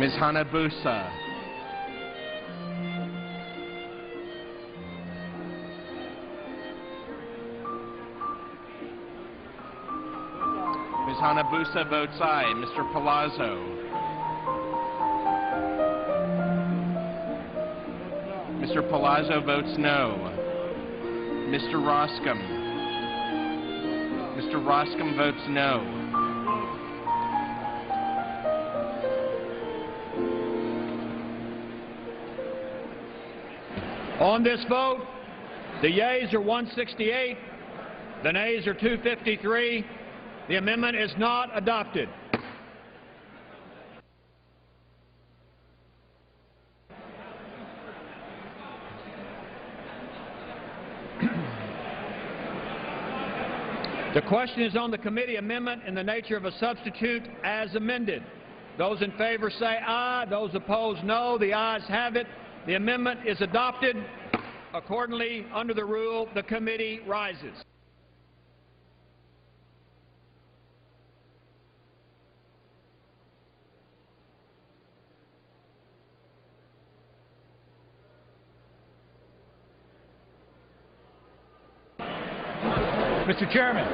Ms. Hanabusa. Ms. Hanabusa votes aye. Mr. Palazzo. Mr. Palazzo votes no. Mr. Roscom. Mr. Roscom votes no. On this vote, the yeas are 168, the nays are 253. The amendment is not adopted. The question is on the committee amendment in the nature of a substitute as amended. Those in favor say aye. Those opposed, no. The ayes have it. The amendment is adopted. Accordingly, under the rule, the committee rises. Mr. Chairman.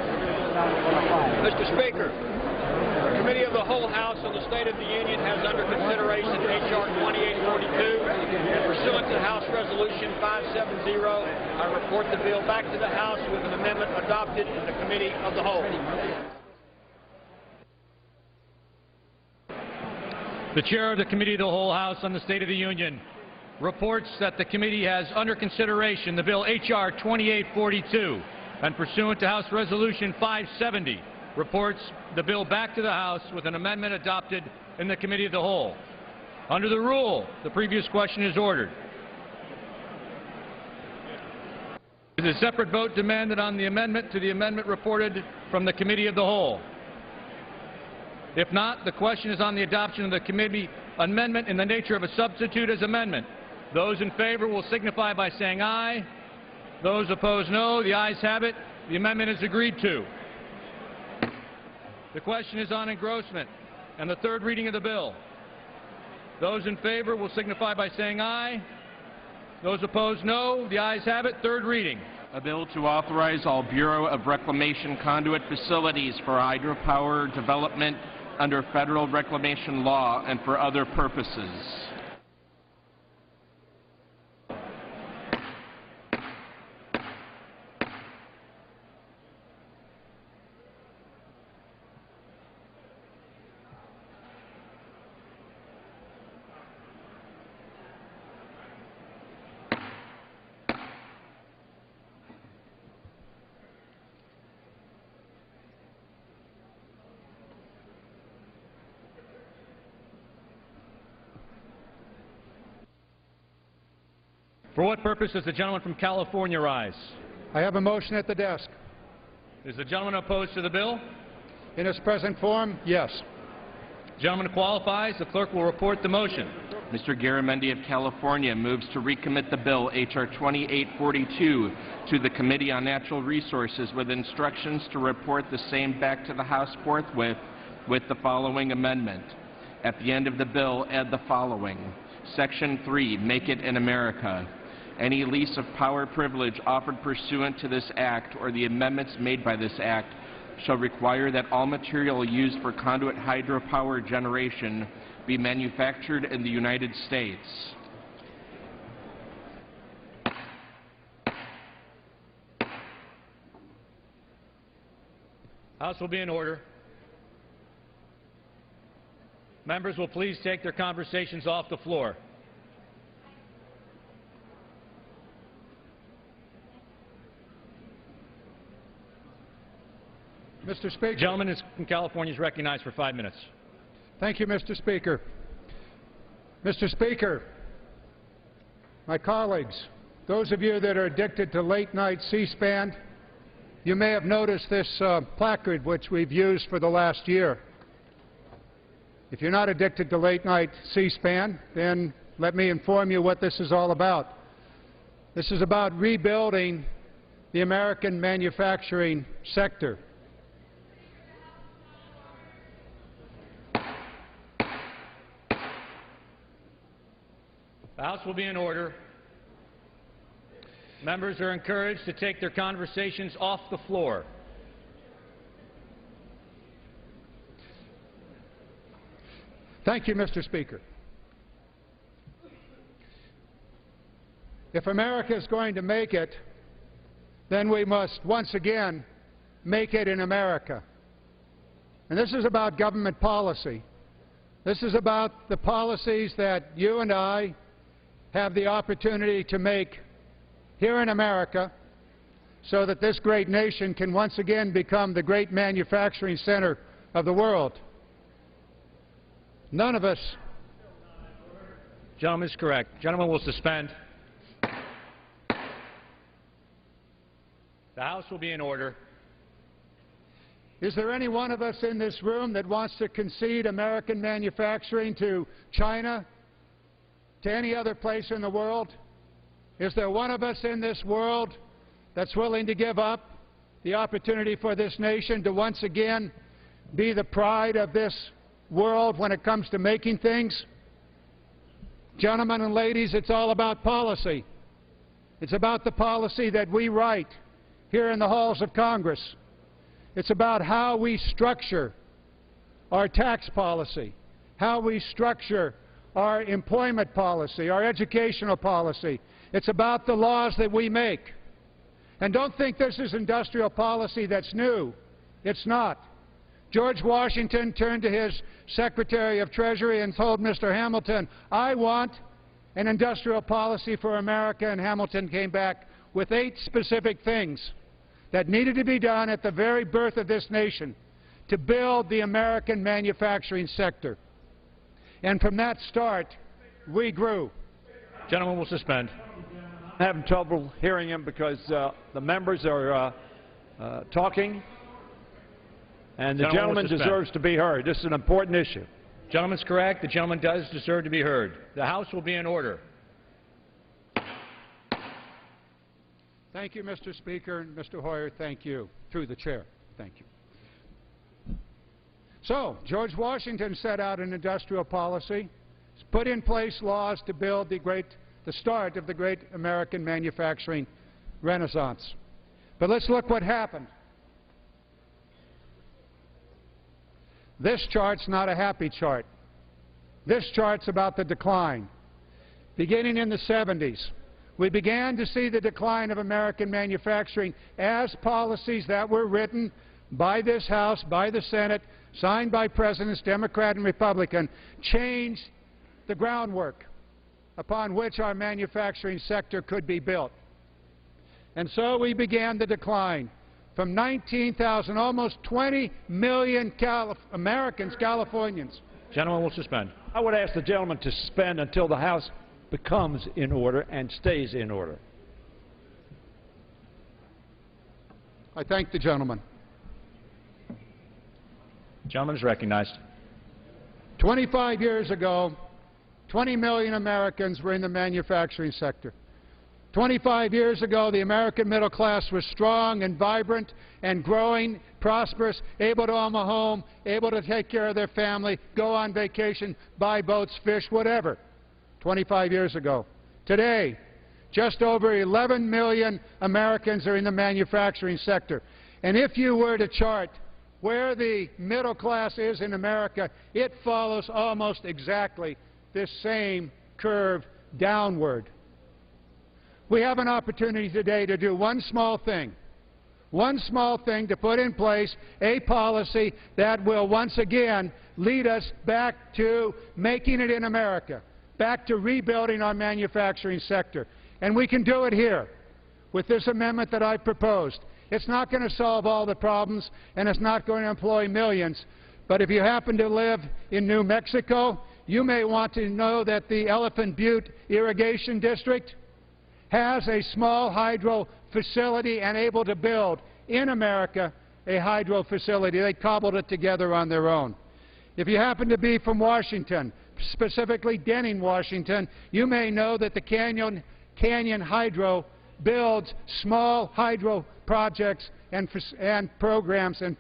Mr. Speaker, the Committee of the Whole House on the State of the Union has under consideration H.R. 2842, and pursuant to House Resolution 570, I report the bill back to the House with an amendment adopted in the Committee of the Whole. The Chair of the Committee of the Whole House on the State of the Union reports that the committee has under consideration the bill H.R. 2842, and pursuant to House Resolution 570, reports the bill back to the House with an amendment adopted in the Committee of the Whole. Under the rule, the previous question is ordered. Is a separate vote demanded on the amendment to the amendment reported from the Committee of the Whole? If not, the question is on the adoption of the committee amendment in the nature of a substitute as amendment. Those in favor will signify by saying aye. Those opposed, no. The ayes have it. The amendment is agreed to. The question is on engrossment and the third reading of the bill. Those in favor will signify by saying aye. Those opposed, no. The ayes have it. Third reading. A bill to authorize all Bureau of Reclamation conduit facilities for hydropower development under federal reclamation law and for other purposes. For what purpose does the gentleman from California rise? I have a motion at the desk. Is the gentleman opposed to the bill? In its present form, yes. The gentleman qualifies. The clerk will report the motion. Mr. Garamendi of California moves to recommit the bill H.R. 2842 to the Committee on Natural Resources with instructions to report the same back to the House forthwith with the following amendment. At the end of the bill, add the following. Section 3, make it in America. Any lease of power privilege offered pursuant to this Act or the amendments made by this Act shall require that all material used for conduit hydropower generation be manufactured in the United States. House will be in order. Members will please take their conversations off the floor. Mr. Speaker. The gentleman from California is recognized for 5 minutes. Thank you, Mr. Speaker. Mr. Speaker, my colleagues, those of you that are addicted to late-night C-SPAN, you may have noticed this placard which we've used for the last year. If you're not addicted to late-night C-SPAN, then let me inform you what this is all about. This is about rebuilding the American manufacturing sector. The House will be in order. Members are encouraged to take their conversations off the floor. Thank you, Mr. Speaker. If America is going to make it, then we must once again make it in America. And this is about government policy. This is about the policies that you and I have the opportunity to make here in America so that this great nation can once again become the great manufacturing center of the world. None of us. Gentleman is correct. Gentleman will suspend. The House will be in order. Is there any one of us in this room that wants to concede American manufacturing to China, to any other place in the world? Is there one of us in this world that's willing to give up the opportunity for this nation to once again be the pride of this world when it comes to making things? Gentlemen and ladies, it's all about policy. It's about the policy that we write here in the halls of Congress. It's about how we structure our tax policy, how we structure our employment policy, our educational policy. It's about the laws that we make. And don't think this is industrial policy that's new. It's not. George Washington turned to his Secretary of Treasury and told Mr. Hamilton, I want an industrial policy for America, and Hamilton came back with 8 specific things that needed to be done at the very birth of this nation to build the American manufacturing sector. And from that start, we grew. Gentleman will suspend. I'm having trouble hearing him because the members are talking, and the gentleman deserves to be heard. This is an important issue. Gentleman's correct. The gentleman does deserve to be heard. The House will be in order. Thank you, Mr. Speaker. And Mr. Hoyer, thank you. Through the chair. Thank you. So, George Washington set out an industrial policy, put in place laws to build the start of the great American manufacturing renaissance. But let's look what happened. This chart's not a happy chart. This chart's about the decline. Beginning in the 70s, we began to see the decline of American manufacturing as policies that were written by this House, by the Senate, signed by Presidents, Democrat and Republican, changed the groundwork upon which our manufacturing sector could be built. And so we began the decline from 19,000, almost 20 million Americans, Californians. Gentleman will suspend. I would ask the gentleman to suspend until the House becomes in order and stays in order. I thank the gentleman. Gentleman is recognized. 25 years ago, 20 million Americans were in the manufacturing sector. 25 years ago, the American middle class was strong and vibrant and growing, prosperous, able to own a home, able to take care of their family, go on vacation, buy boats, fish, whatever. 25 years ago. Today, just over 11 million Americans are in the manufacturing sector. And if you were to chart where the middle class is in America, it follows almost exactly this same curve downward. We have an opportunity today to do one small thing to put in place a policy that will once again lead us back to making it in America, back to rebuilding our manufacturing sector. And we can do it here with this amendment that I proposed. It's not going to solve all the problems, and it's not going to employ millions. But if you happen to live in New Mexico, you may want to know that the Elephant Butte Irrigation District has a small hydro facility and able to build in America a hydro facility. They cobbled it together on their own. If you happen to be from Washington, specifically Denning, Washington, you may know that the Canyon Hydro builds small hydro projects and programs and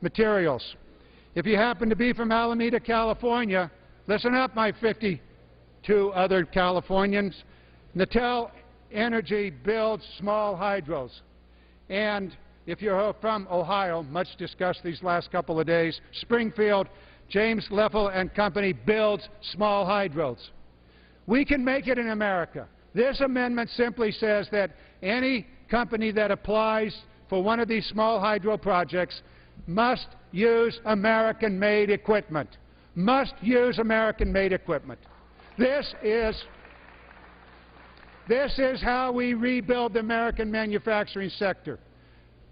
materials. If you happen to be from Alameda, California, listen up, my 52 to other Californians. Natel Energy builds small hydros. And if you're from Ohio, much discussed these last couple of days, Springfield, James Leffel and Company builds small hydros. We can make it in America. This amendment simply says that any company that applies for one of these small hydro projects must use American-made equipment. Must use American-made equipment. This is how we rebuild the American manufacturing sector.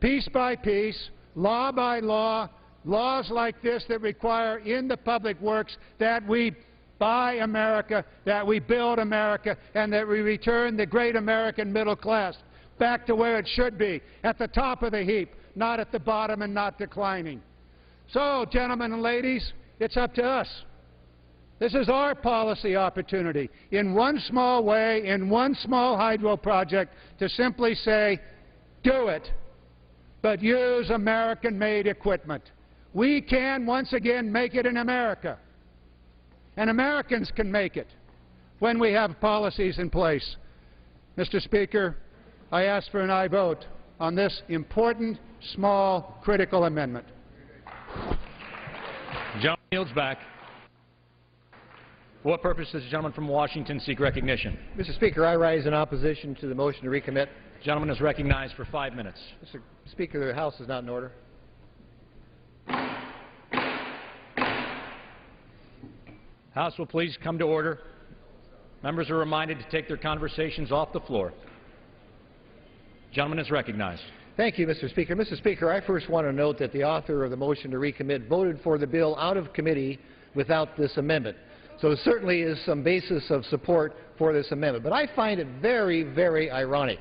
Piece by piece, law by law, laws like this that require in the public works that we buy America, that we build America, and that we return the great American middle class back to where it should be, at the top of the heap, not at the bottom and not declining. So, gentlemen and ladies, it's up to us. This is our policy opportunity, in one small way, in one small hydro project, to simply say, do it, but use American-made equipment. We can, once again, make it in America. And Americans can make it when we have policies in place. Mr. Speaker, I ask for an aye vote on this important, small, critical amendment. Gentleman yields back. For what purpose does the gentleman from Washington seek recognition? Mr. Speaker, I rise in opposition to the motion to recommit. The gentleman is recognized for 5 minutes. Mr. Speaker, the House is not in order. House will please come to order. Members are reminded to take their conversations off the floor. Gentleman is recognized. Thank you, Mr. Speaker. Mr. Speaker, I first want to note that the author of the motion to recommit voted for the bill out of committee without this amendment. So there certainly is some basis of support for this amendment. But I find it very, very ironic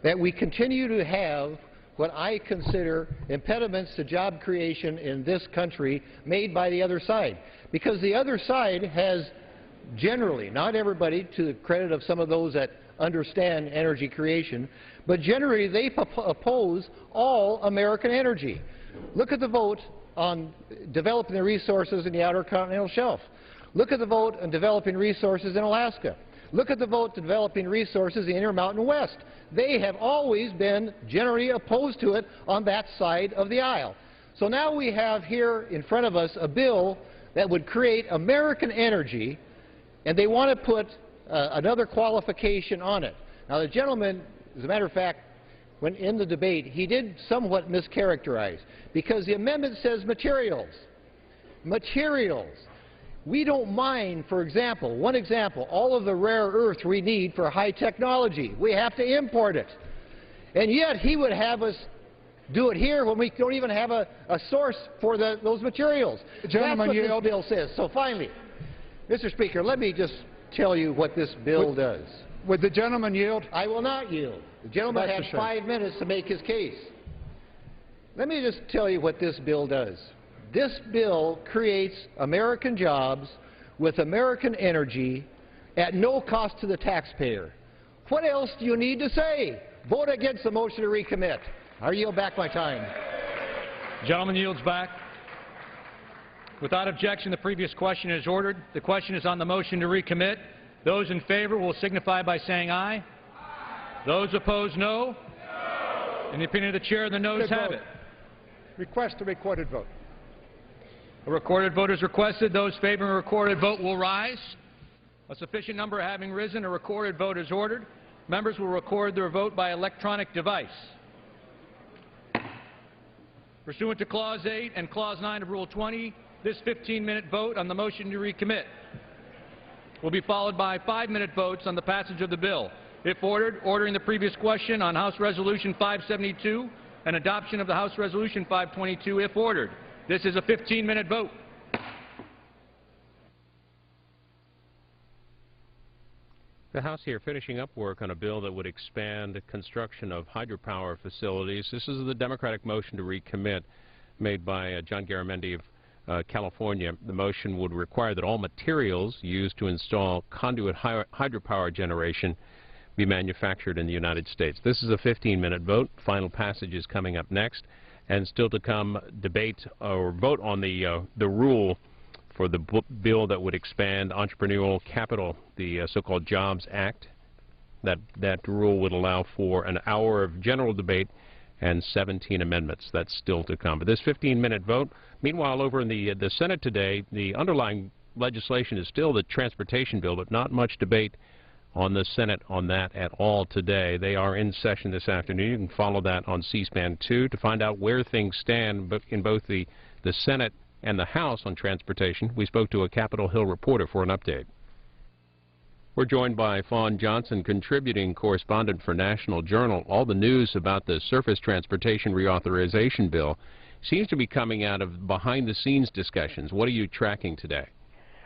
that we continue to have what I consider impediments to job creation in this country made by the other side. Because the other side has generally, not everybody, to the credit of some of those that understand energy creation, but generally they oppose all American energy. Look at the vote on developing the resources in the Outer Continental Shelf. Look at the vote on developing resources in Alaska. Look at the vote to developing resources in the Intermountain West. They have always been generally opposed to it on that side of the aisle. So now we have here in front of us a bill that would create American energy, and they want to put another qualification on it. Now the gentleman, as a matter of fact, when in the debate, he did somewhat mischaracterize, because the amendment says materials. Materials. We don't mind, for example, one example, all of the rare earth we need for high technology. We have to import it. And yet he would have us do it here when we don't even have a source for those materials. That's what this bill says. So finally, Mr. Speaker, let me just tell you what this bill does. Would the gentleman yield? I will not yield. The gentleman has 5 minutes to make his case. Let me just tell you what this bill does. This bill creates American jobs with American energy at no cost to the taxpayer. What else do you need to say? Vote against the motion to recommit. I yield back my time. Gentleman yields back. Without objection, the previous question is ordered. The question is on the motion to recommit. Those in favor will signify by saying aye. Aye. Those opposed, no. No. In the opinion of the chair, the noes have it. Request a recorded vote. A recorded vote is requested. Those favoring a recorded vote will rise. A sufficient number having risen, a recorded vote is ordered. Members will record their vote by electronic device. Pursuant to Clause 8 and Clause 9 of Rule 20, this 15-minute vote on the motion to recommit will be followed by 5-minute votes on the passage of the bill. If ordered, ordering the previous question on House Resolution 572 and adoption of the House Resolution 522 if ordered. This is a 15-minute vote. The House here finishing up work on a bill that would expand construction of hydropower facilities. This is the Democratic motion to recommit made by John Garamendi of California. The motion would require that all materials used to install conduit hydropower generation be manufactured in the United States. This is a 15-minute vote. Final passage is coming up next. And still to come, debate or vote on the rule for the bill that would expand entrepreneurial capital, the so-called Jobs Act. That rule would allow for an hour of general debate and 17 amendments. That's still to come. But this 15-minute vote, meanwhile, over in the Senate today, the underlying legislation is still the transportation bill, but not much debate on the Senate on that at all today. They are in session this afternoon. You can follow that on C-SPAN 2 to find out where things stand in both the Senate and the House on transportation. We spoke to a Capitol Hill reporter for an update. We're joined by Fawn Johnson, contributing correspondent for National Journal. All the news about the Surface Transportation Reauthorization Bill seems to be coming out of behind-the-scenes discussions. What are you tracking today?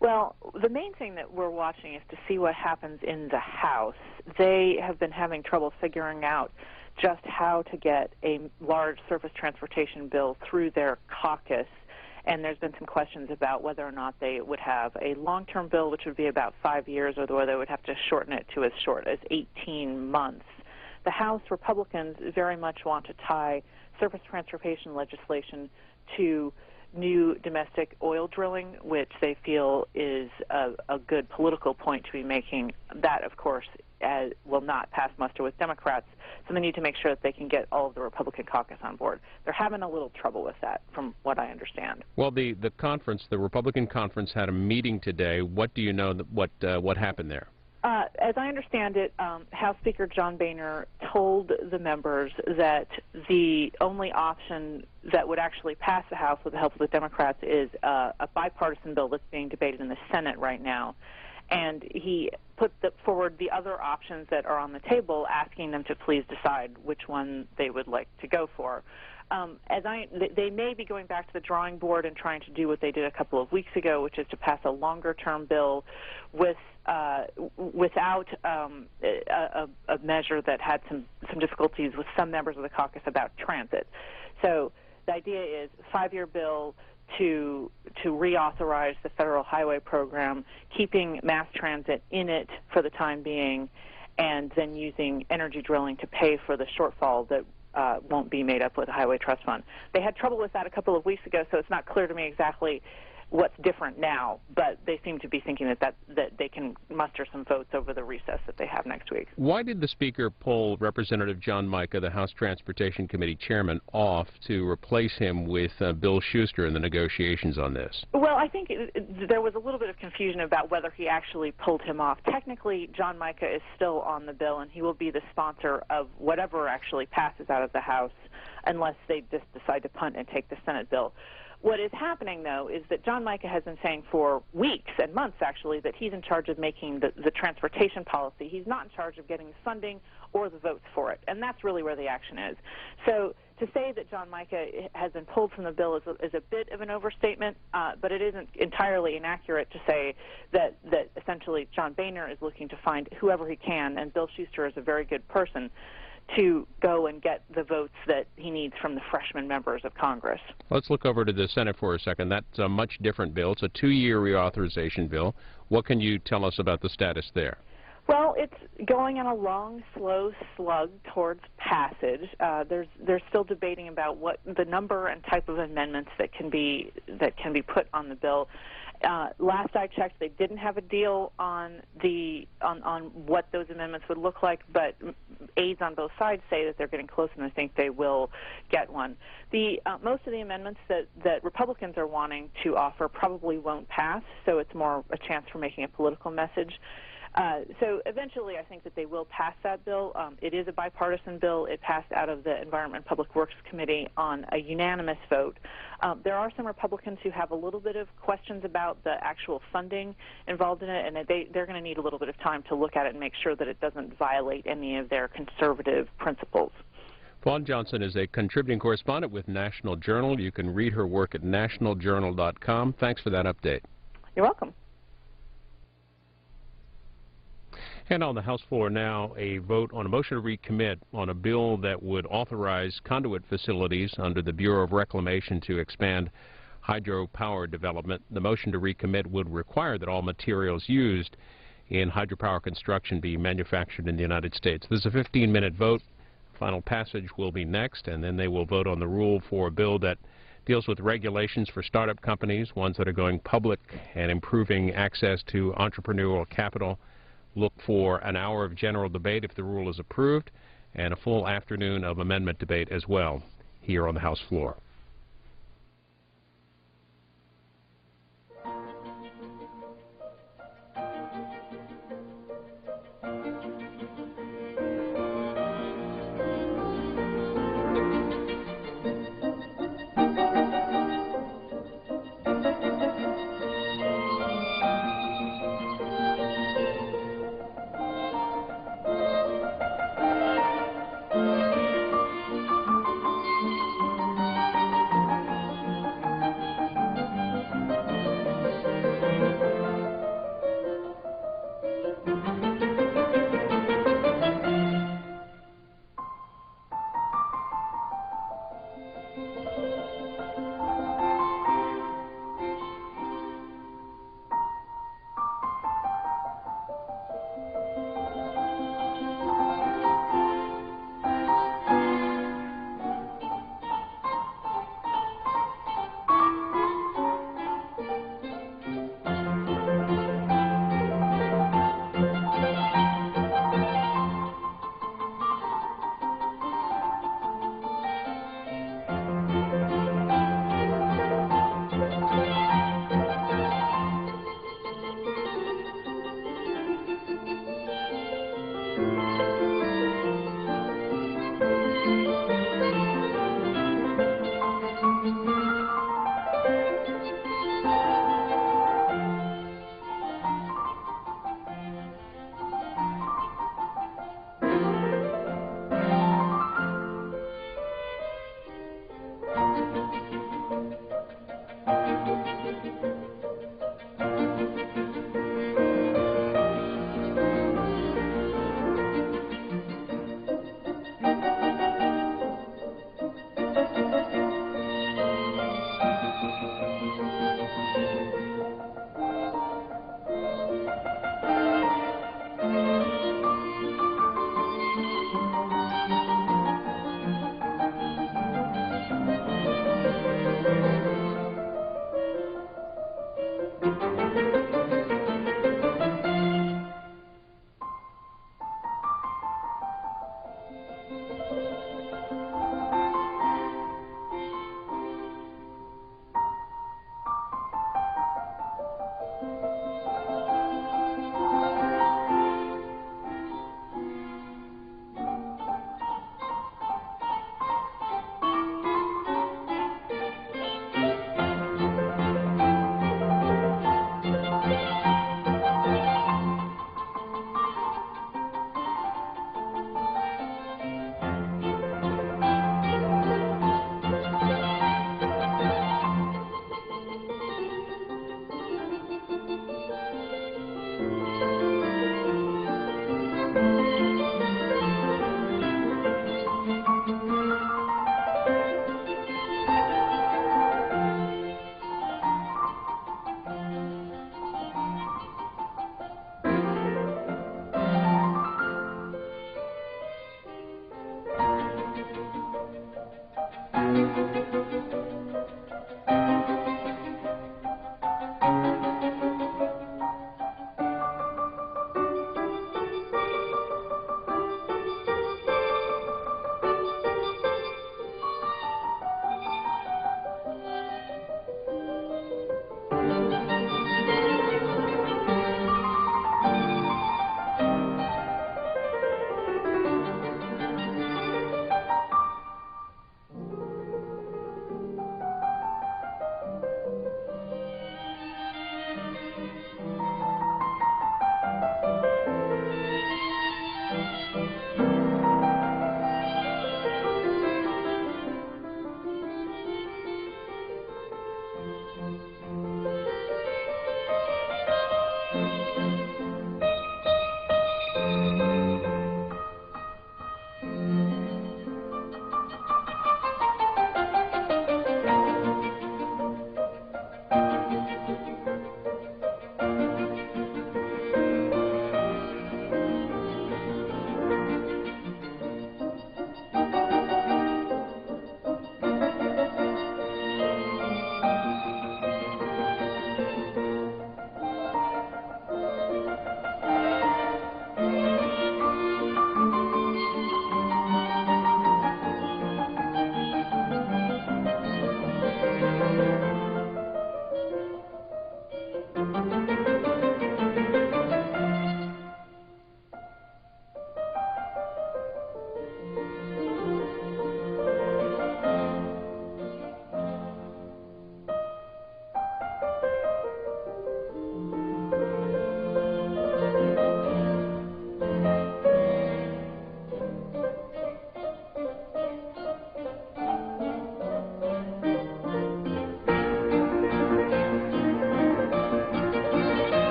Well, the main thing that we're watching is to see what happens in the House. They have been having trouble figuring out just how to get a large surface transportation bill through their caucus, and there's been some questions about whether or not they would have a long-term bill, which would be about 5 years, or whether they would have to shorten it to as short as 18 months. The House Republicans very much want to tie surface transportation legislation to new domestic oil drilling, which they feel is a good political point to be making. That, of course, will not pass muster with Democrats, so they need to make sure that they can get all of the Republican caucus on board. They're having a little trouble with that, from what I understand. Well, the conference, the Republican conference, had a meeting today. What do you know what happened there? As I understand it, House Speaker John Boehner told the members that the only option that would actually pass the House with the help of the Democrats is a bipartisan bill that's being debated in the Senate right now. And he put forward the other options that are on the table, asking them to please decide which one they would like to go for. They may be going back to the drawing board and trying to do what they did a couple of weeks ago, which is to pass a longer-term bill without a measure that had some difficulties with some members of the caucus about transit. So the idea is a 5-year bill to reauthorize the federal highway program, keeping mass transit in it for the time being, and then using energy drilling to pay for the shortfall that won't be made up with the Highway Trust Fund. They had trouble with that a couple of weeks ago, so it's not clear to me exactly what's different now, but they seem to be thinking that they can muster some votes over the recess that they have next week. Why did the Speaker pull Representative John Mica, the House Transportation Committee chairman, off to replace him with Bill Schuster in the negotiations on this? Well, I think there was a little bit of confusion about whether he actually pulled him off. Technically, John Mica is still on the bill, and he will be the sponsor of whatever actually passes out of the House, unless they just decide to punt and take the Senate bill. What is happening, though, is that John Mica has been saying for weeks and months, actually, that he's in charge of making the transportation policy. He's not in charge of getting the funding or the votes for it, and that's really where the action is. So to say that John Mica has been pulled from the bill is a bit of an overstatement, but it isn't entirely inaccurate to say that essentially John Boehner is looking to find whoever he can, and Bill Schuster is a very good person, to go and get the votes that he needs from the freshman members of Congress. Let's look over to the Senate for a second. That's a much different bill. It's a 2-year reauthorization bill. What can you tell us about the status there? Well, it's going on a long, slow slug towards passage. They're still debating about what the number and type of amendments that can be put on the bill. Last I checked, they didn't have a deal on what those amendments would look like, but aides on both sides say that they're getting close, and I think they will get one. Most of the amendments that Republicans are wanting to offer probably won't pass, so it's more a chance for making a political message. So eventually I think that they will pass that bill. It is a bipartisan bill. It passed out of the Environment and Public Works Committee on a unanimous vote. There are some Republicans who have a little bit of questions about the actual funding involved in it, and they're going to need a little bit of time to look at it and make sure that it doesn't violate any of their conservative principles. Fawn Johnson is a contributing correspondent with National Journal. You can read her work at nationaljournal.com. Thanks for that update. You're welcome. And on the House floor now, a vote on a motion to recommit on a bill that would authorize conduit facilities under the Bureau of Reclamation to expand hydropower development. The motion to recommit would require that all materials used in hydropower construction be manufactured in the United States. This is a 15-minute vote. Final passage will be next, and then they will vote on the rule for a bill that deals with regulations for startup companies, ones that are going public and improving access to entrepreneurial capital. Look for an hour of general debate if the rule is approved, and a full afternoon of amendment debate as well here on the House floor.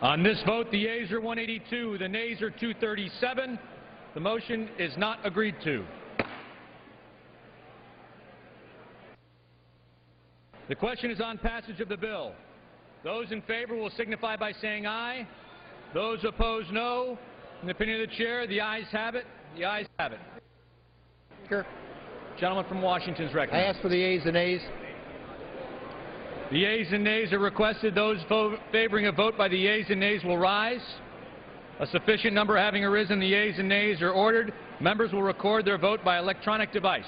On this vote, the yeas are 182, the nays are 237. The motion is not agreed to. The question is on passage of the bill. Those in favor will signify by saying aye. Those opposed, no. In the opinion of the chair, the ayes have it. The ayes have it. Speaker, Gentleman from Washington is I recognized. ask for the yeas and nays. The yeas and nays are requested. Those favoring a vote by the yeas and nays will rise. A sufficient number having arisen, the yeas and nays are ordered. Members will record their vote by electronic device.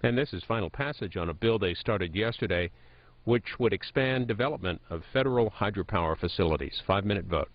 And this is final passage on a bill they started yesterday, which would expand development of federal hydropower facilities. 5-minute vote.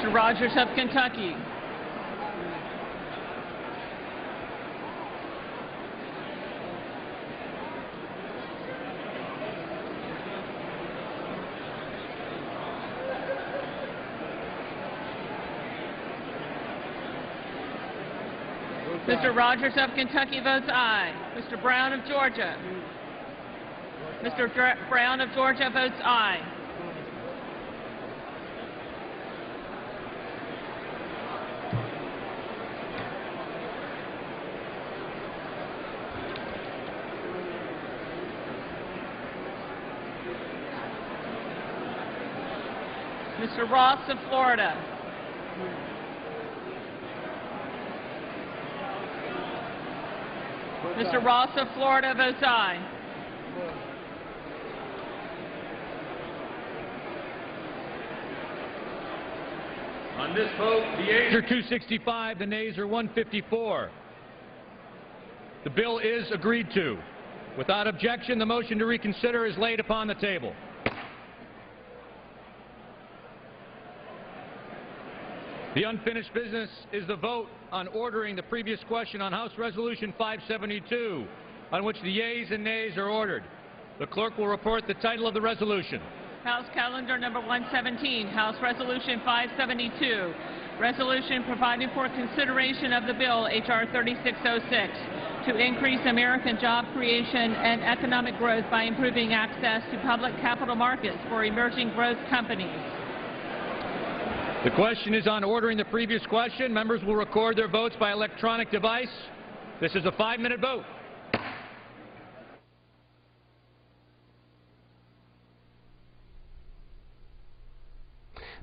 Mr. Rogers of Kentucky. Mr. Rogers of Kentucky votes aye. Mr. Brown of Georgia. Mr. Brown of Georgia votes aye. Mr. Ross of Florida. Mr. Ross of Florida votes aye. On this vote, the yeas are 265, the nays are 154. The bill is agreed to. Without objection, the motion to reconsider is laid upon the table. The unfinished business is the vote on ordering the previous question on House Resolution 572, on which the yeas and nays are ordered. The clerk will report the title of the resolution. House Calendar Number 117, House Resolution 572, Resolution providing for consideration of the bill, H.R. 3606, to increase American job creation and economic growth by improving access to public capital markets for emerging growth companies. The question is on ordering the previous question. Members will record their votes by electronic device. This is a 5-minute vote.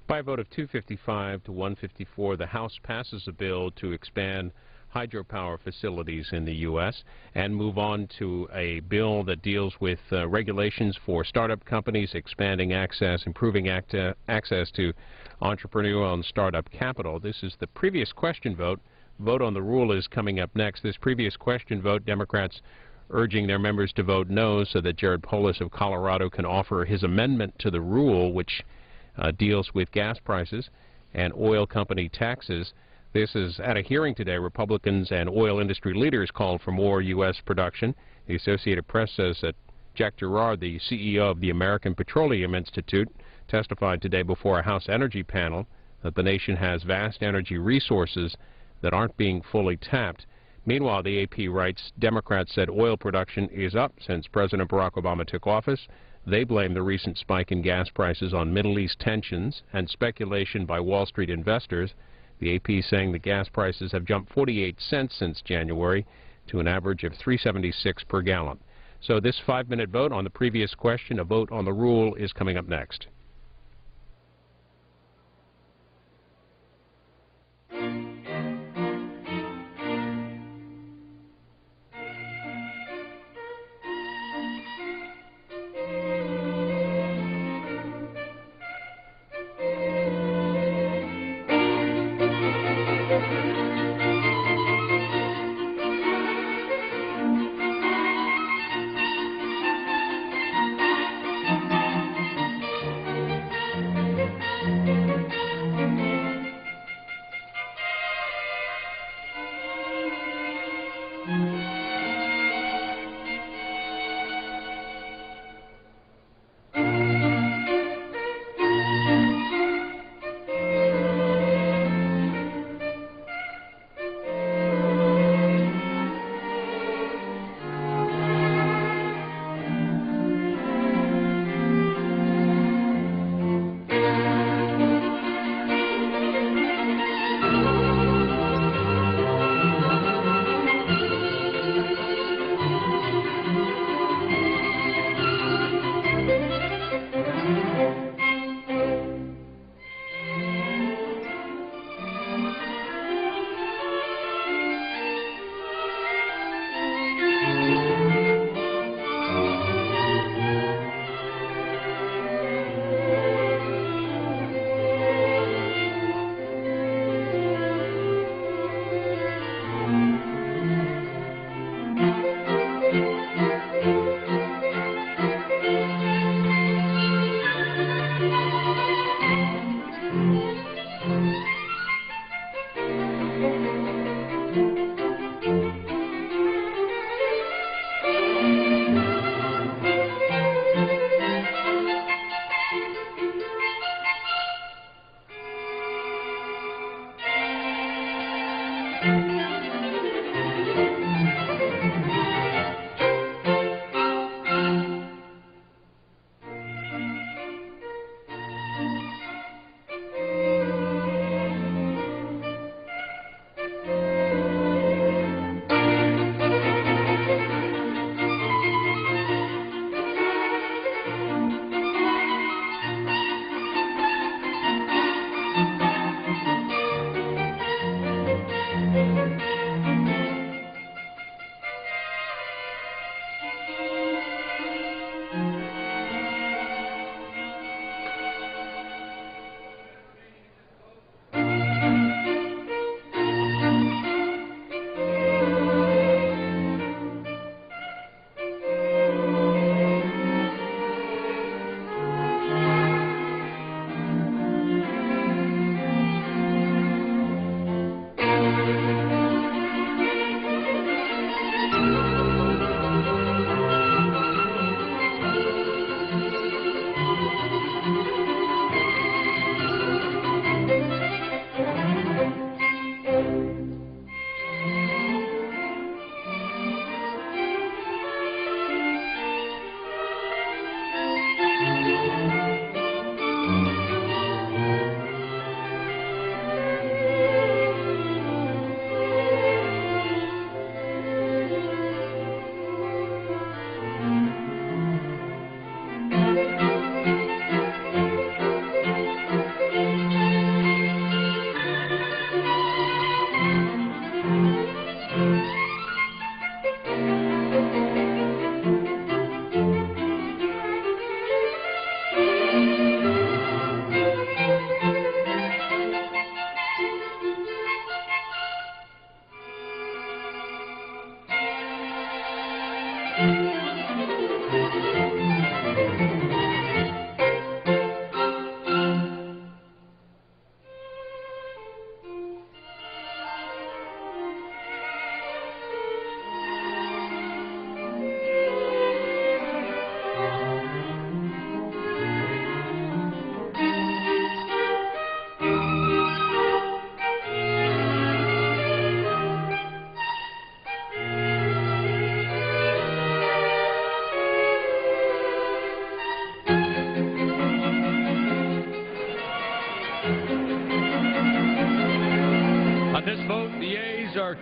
By a vote of 255 to 154, the House passes a bill to expand hydropower facilities in the U.S. and move on to a bill that deals with regulations for startup companies, expanding access, improving access to entrepreneurial and startup capital. This is the previous question vote. Vote on the rule is coming up next. This previous question vote, Democrats urging their members to vote no so that Gerald Polis of Colorado can offer his amendment to the rule, which deals with gas prices and oil company taxes. This is at a hearing today. Republicans and oil industry leaders called for more U.S. production. The Associated Press says that Jack Gerard, the CEO of the American Petroleum Institute, testified today before a House Energy panel that the nation has vast energy resources that aren't being fully tapped. Meanwhile, the AP writes, Democrats said oil production is up since President Barack Obama took office. They blame the recent spike in gas prices on Middle East tensions and speculation by Wall Street investors. The AP saying the gas prices have jumped 48 cents since January to an average of $3.76 per gallon. So this 5-minute vote on the previous question, a vote on the rule, is coming up next.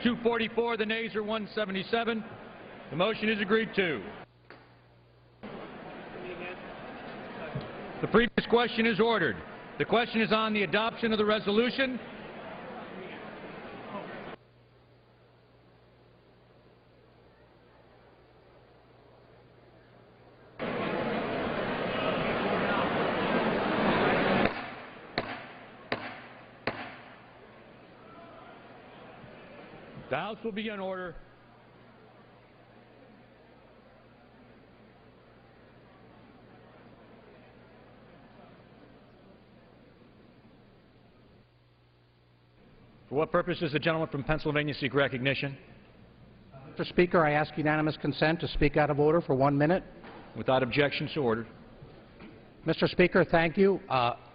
244. The nays are 177. The motion is agreed to. The previous question is ordered. The question is on the adoption of the resolution. The House will be in order. For what purpose does the gentleman from Pennsylvania seek recognition? Mr. Speaker, I ask unanimous consent to speak out of order for 1 minute. Without objection, so ordered. Mr. Speaker, thank you.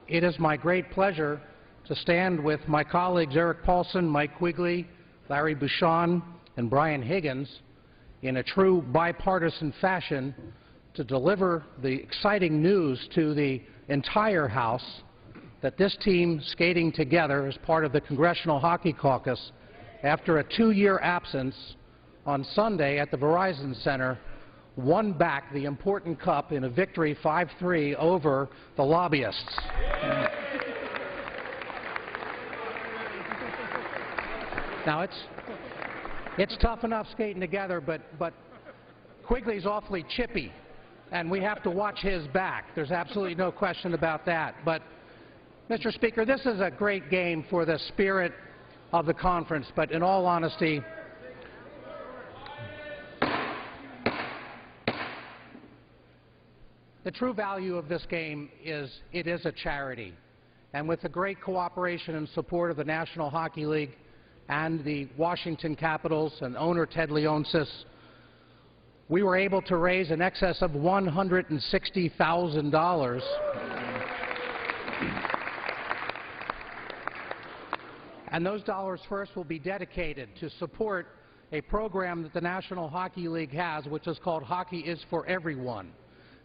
It is my great pleasure to stand with my colleagues Eric Paulson, Mike Quigley, Larry Bouchon, and Brian Higgins in a true bipartisan fashion to deliver the exciting news to the entire House that this team skating together as part of the Congressional Hockey Caucus after a 2-year absence on Sunday at the Verizon Center won back the important cup in a victory 5-3 over the lobbyists. Now it's tough enough skating together, but Quigley's awfully chippy, and we have to watch his back. There's absolutely no question about that. But, Mr. Speaker, this is a great game for the spirit of the conference, but in all honesty, the true value of this game is it is a charity. And with the great cooperation and support of the National Hockey League and the Washington Capitals and owner Ted Leonsis, we were able to raise in excess of $160,000. And those dollars first will be dedicated to support a program that the National Hockey League has, which is called Hockey is for Everyone.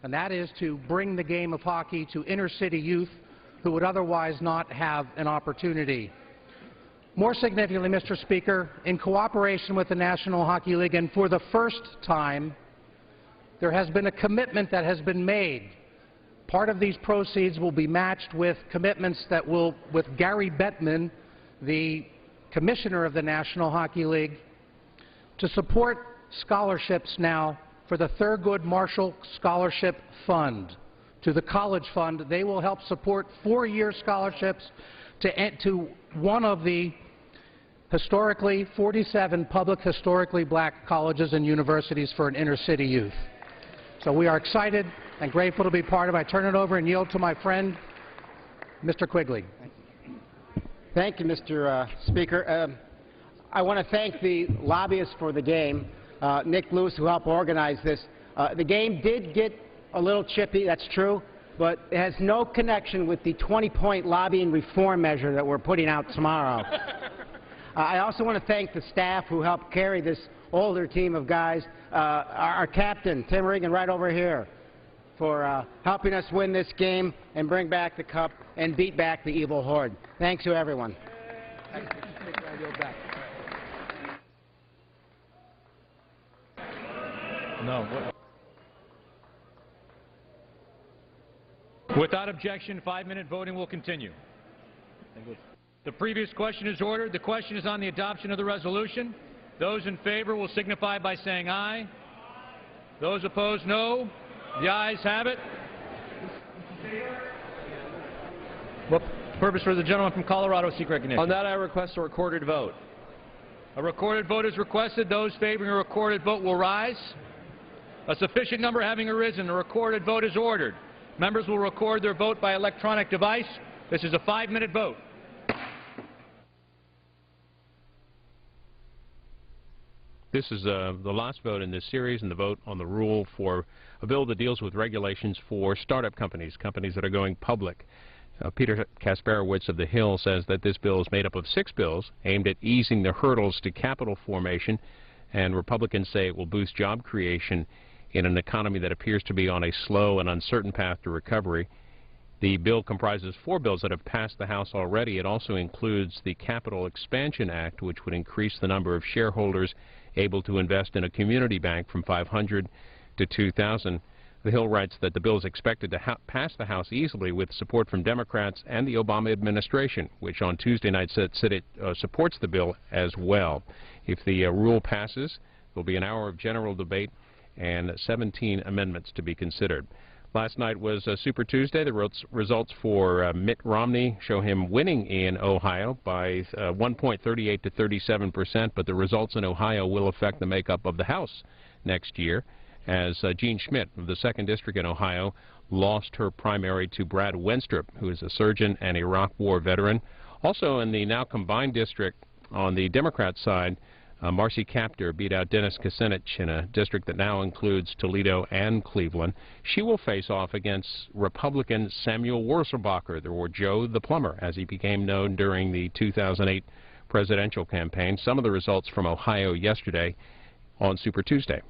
And that is to bring the game of hockey to inner-city youth who would otherwise not have an opportunity. More significantly, Mr. Speaker, in cooperation with the National Hockey League, and for the first time, there has been a commitment that has been made. Part of these proceeds will be matched with commitments that will, with Gary Bettman, the commissioner of the National Hockey League, to support scholarships now for the Thurgood Marshall Scholarship Fund. To the College Fund, they will help support 4-year scholarships to one of the 47 public historically black colleges and universities for an inner-city youth. So we are excited and grateful to be part of it. I turn it over and yield to my friend, Mr. Quigley. Thank you, Mr. Speaker. I want to thank the lobbyists for the game, Nick Lewis, who helped organize this. The game did get a little chippy, that's true, but it has no connection with the 20-point lobbying reform measure that we're putting out tomorrow. I also want to thank the staff who helped carry this older team of guys, our captain, Tim Regan, right over here, for helping us win this game and bring back the cup and beat back the evil horde. Thanks to everyone. No. Without objection, 5-minute voting will continue. The previous question is ordered. The question is on the adoption of the resolution. Those in favor will signify by saying aye. Those opposed, no. The ayes have it. What purpose for the gentleman from Colorado seek recognition? On that, I request a recorded vote. A recorded vote is requested. Those favoring a recorded vote will rise. A sufficient number having arisen, a recorded vote is ordered. Members will record their vote by electronic device. This is a 5-minute vote. This is the last vote in this series, and the vote on the rule for a bill that deals with regulations for startup companies, companies that are going public. Peter Kasparowicz of The Hill says that this bill is made up of 6 bills aimed at easing the hurdles to capital formation, and Republicans say it will boost job creation in an economy that appears to be on a slow and uncertain path to recovery. The bill comprises 4 bills that have passed the House already. It also includes the Capital Expansion Act, which would increase the number of shareholders able to invest in a community bank from 500 to 2,000. The Hill writes that the bill is expected to pass the House easily with support from Democrats and the Obama administration, which on Tuesday night said it supports the bill as well. If the rule passes, there will be an hour of general debate and 17 amendments to be considered. Last night was Super Tuesday. The results for Mitt Romney show him winning in Ohio by 1.38 to 37%, but the results in Ohio will affect the makeup of the House next year, as Jean Schmidt of the 2nd District in Ohio lost her primary to Brad Wenstrup, who is a surgeon and Iraq War veteran. Also in the now combined district on the Democrat side, Marcy Kaptur beat out Dennis Kucinich in a district that now includes Toledo and Cleveland. She will face off against Republican Samuel Wurzelbacher, or Joe the Plumber, as he became known during the 2008 presidential campaign. Some of the results from Ohio yesterday on Super Tuesday.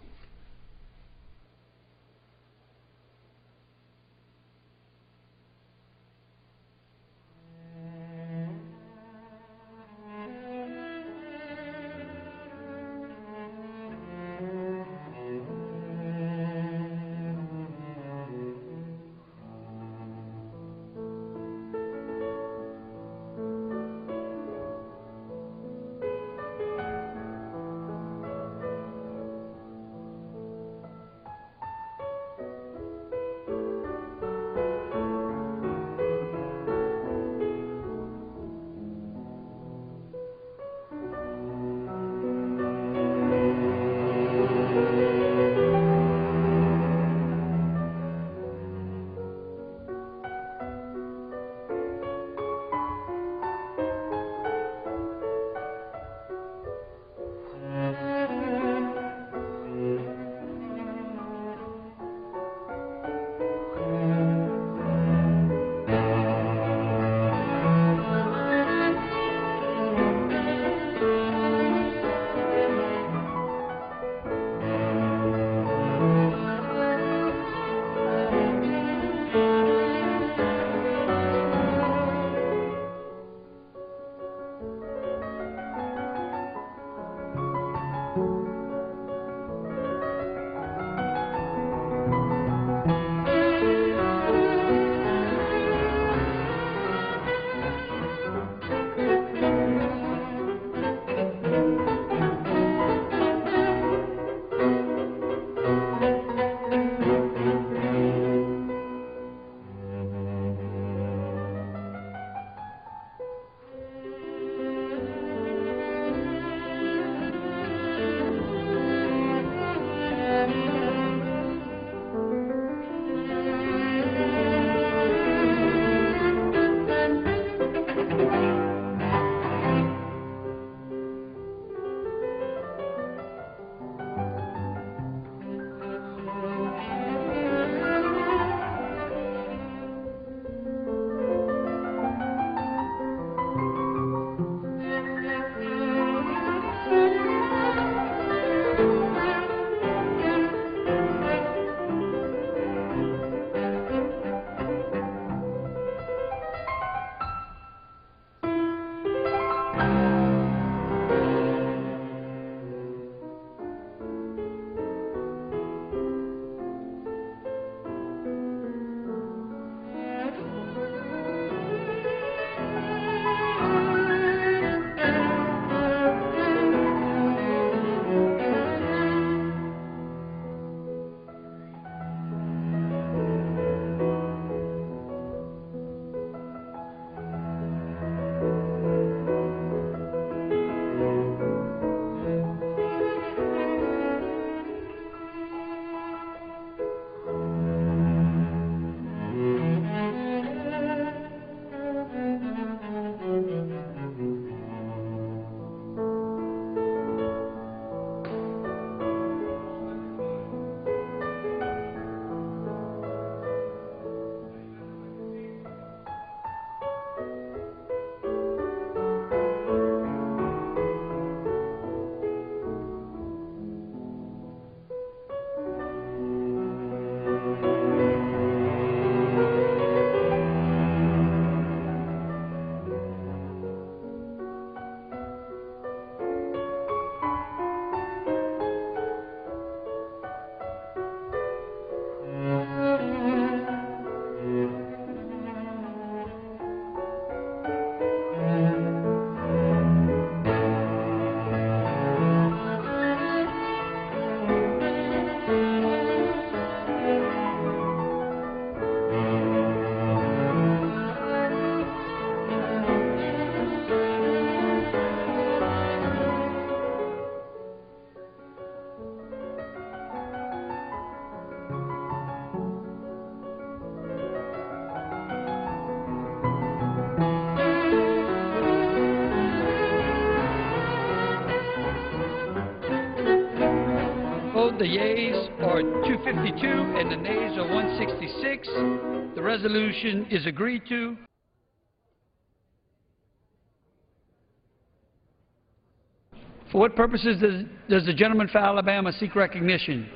The yeas are 252 and the nays are 166. The resolution is agreed to. For what purposes does the gentleman for Alabama seek recognition?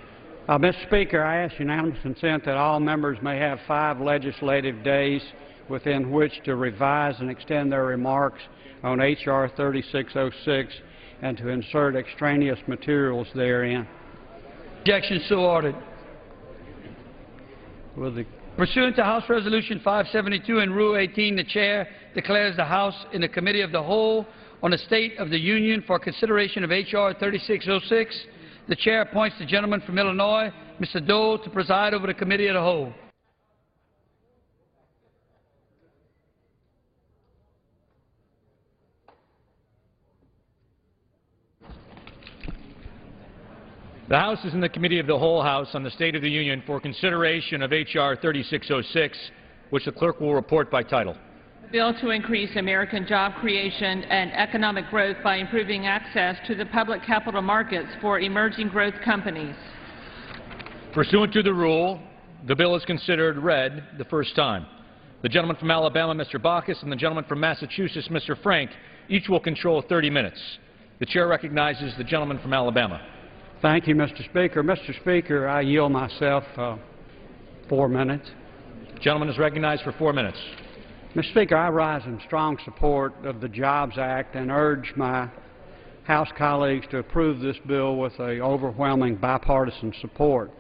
Mr. Speaker, I ask unanimous consent that all members may have 5 legislative days within which to revise and extend their remarks on H.R. 3606 and to insert extraneous materials therein. Objection so ordered. Pursuant to House Resolution 572 and Rule 18, the Chair declares the House in the Committee of the Whole on the State of the Union for consideration of H.R. 3606. The Chair appoints the gentleman from Illinois, Mr. Dole, to preside over the Committee of the Whole. The House is in the Committee of the Whole House on the State of the Union for consideration of H.R. 3606, which the clerk will report by title. A bill to increase American job creation and economic growth by improving access to the public capital markets for emerging growth companies. Pursuant to the rule, the bill is considered read the first time. The gentleman from Alabama, Mr. Baucus, and the gentleman from Massachusetts, Mr. Frank, each will control 30 minutes. The Chair recognizes the gentleman from Alabama. Thank you, Mr. Speaker. Mr. Speaker, I yield myself 4 minutes. The gentleman is recognized for 4 minutes. Mr. Speaker, I rise in strong support of the Jobs Act and urge my House colleagues to approve this bill with an overwhelming bipartisan support.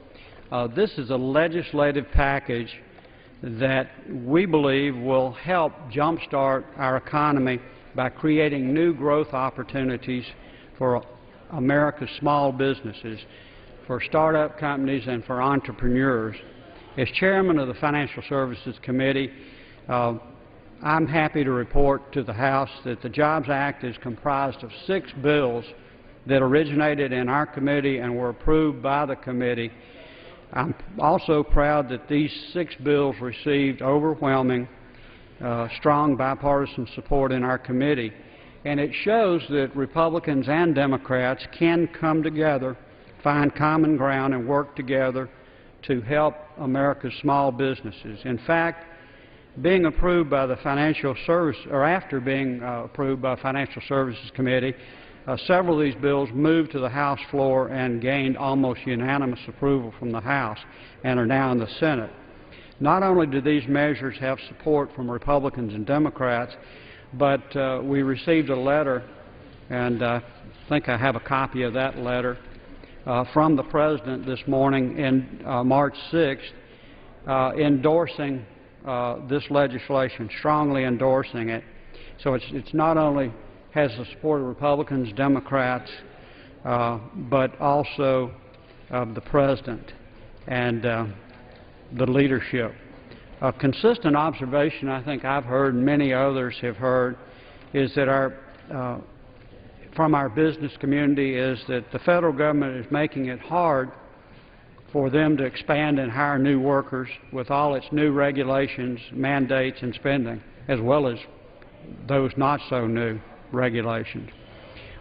This is a legislative package that we believe will help jumpstart our economy by creating new growth opportunities for America's small businesses, for startup companies, and for entrepreneurs. As chairman of the Financial Services Committee, I'm happy to report to the House that the Jobs Act is comprised of 6 bills that originated in our committee and were approved by the committee. I'm also proud that these 6 bills received overwhelming, strong bipartisan support in our committee. And it shows that Republicans and Democrats can come together, find common ground, and work together to help America's small businesses. In fact, being approved by the Financial Service, or after being approved by the Financial Services Committee, several of these bills moved to the House floor and gained almost unanimous approval from the House and are now in the Senate. Not only do these measures have support from Republicans and Democrats, but we received a letter, and I think I have a copy of that letter, from the President this morning in March 6th, endorsing this legislation, strongly endorsing it. So it's not only has the support of Republicans, Democrats, but also the President and the leadership. A consistent observation I think I've heard and many others have heard is that from our business community is that the federal government is making it hard for them to expand and hire new workers with all its new regulations, mandates, and spending, as well as those not so new regulations.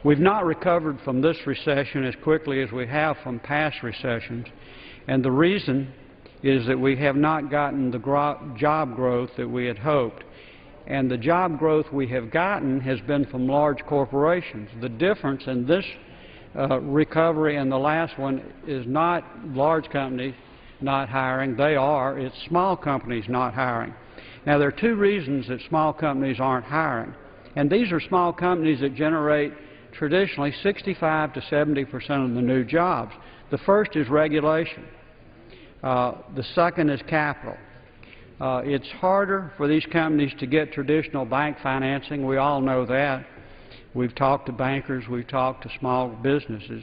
We've not recovered from this recession as quickly as we have from past recessions, and the reason is that we have not gotten the job growth that we had hoped. And the job growth we have gotten has been from large corporations. The difference in this recovery and the last one is not large companies not hiring. They are. It's small companies not hiring. Now, there are 2 reasons that small companies aren't hiring. And these are small companies that generate traditionally 65 to 70% of the new jobs. The first is regulation. The second is capital. It's harder for these companies to get traditional bank financing. We all know that. We've talked to bankers. We've talked to small businesses.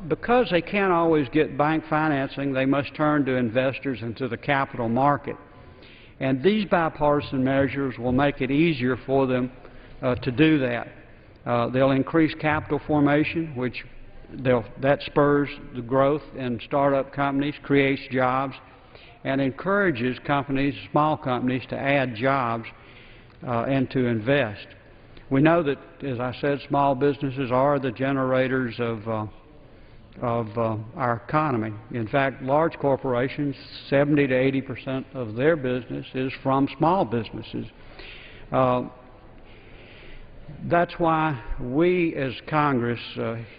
Because they can't always get bank financing, they must turn to investors and to the capital market. And these bipartisan measures will make it easier for them to do that. They'll increase capital formation, which that spurs the growth in startup companies, creates jobs, and encourages companies, small companies, to add jobs and to invest. We know that, as I said, small businesses are the generators of of our economy. In fact, large corporations, 70 to 80% of their business is from small businesses. That's why we as Congress,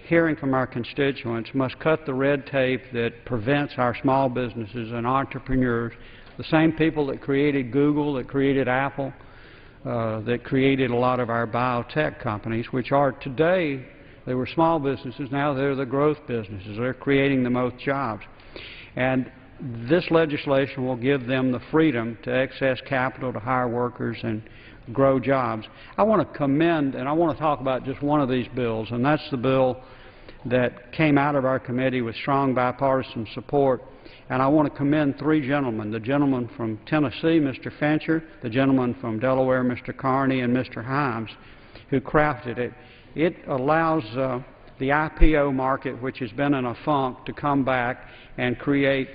hearing from our constituents, must cut the red tape that prevents our small businesses and entrepreneurs, the same people that created Google, that created Apple, that created a lot of our biotech companies, which are today, they were small businesses, now they're the growth businesses. They're creating the most jobs. And this legislation will give them the freedom to access capital, to hire workers and grow jobs. I want to commend, and I want to talk about just one of these bills, and that's the bill that came out of our committee with strong bipartisan support. And I want to commend three gentlemen, the gentleman from Tennessee, Mr. Fincher, the gentleman from Delaware, Mr. Carney, and Mr. Himes, who crafted it. It allows the IPO market, which has been in a funk, to come back and create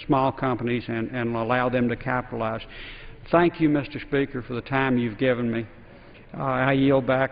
small companies and allow them to capitalize. Thank you, Mr. Speaker, for the time you've given me. I yield back.